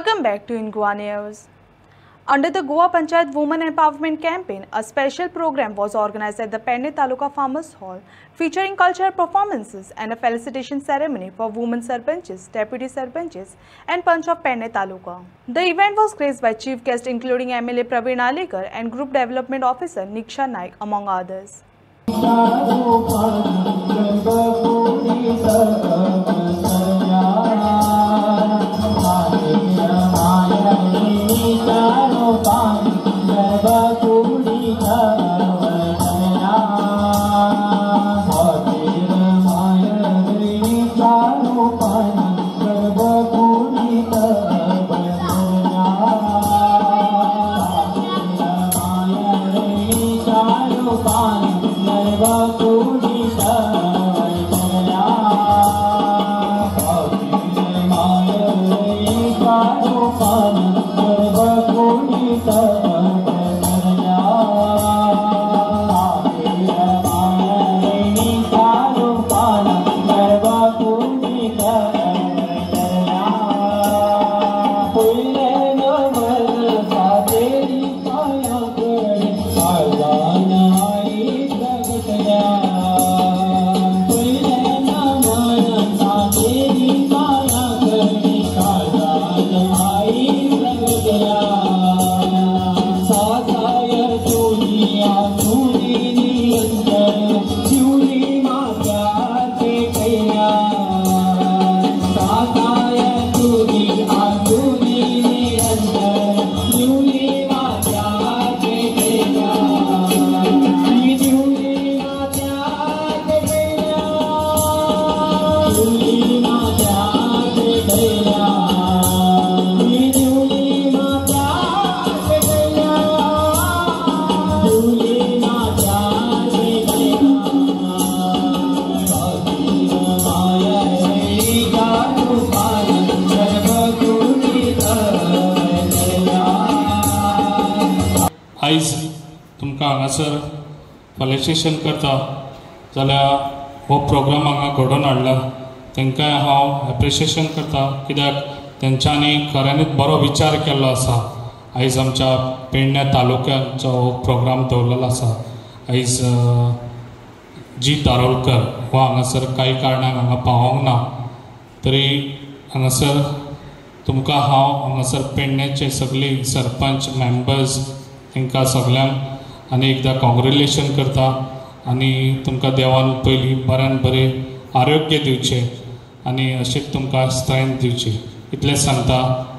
Welcome back to In Goa News. Under the Goa Panchayat Women Empowerment Campaign, a special program was organized at the Penne Taluka Farmers Hall, featuring cultural performances and a felicitation ceremony for women sarpanches, deputy sarpanches, and Panch of Penne Taluka. The event was graced by chief guests including MLA Praveen Alekar and Group Development Officer Niksha Naik, among others. आयज तुमकां हांगासर felicitation करता जाल्यार हो programme हांगा घडोवन हाडला तांकां हांव एप्रिशिएशन करता कित्याक तेंच्यांनी खऱ्यांनीच बरो विचार केल्लो आसा। आयज आमच्या पेडण्या तालुक्याचो हो प्रोग्राम दवरलेलो आसा। आयज जी तारोलकर हो हांगासर कांय कारणान हांगा पावोंक ना तरी हांगासर तुमकां हांव हांगासर पेडण्याचे सगळी सरपंच मेंबर्स तांकां सगळ्यांक आनी एकदां कॉंग्रेच्युलेशन करता आनी तुमकां देवान पयली बऱ्यान बरें आरोग्य दिवचें आनी अशेंच तुमकां स्ट्रेंथ दिवची इतलेंच सांगता।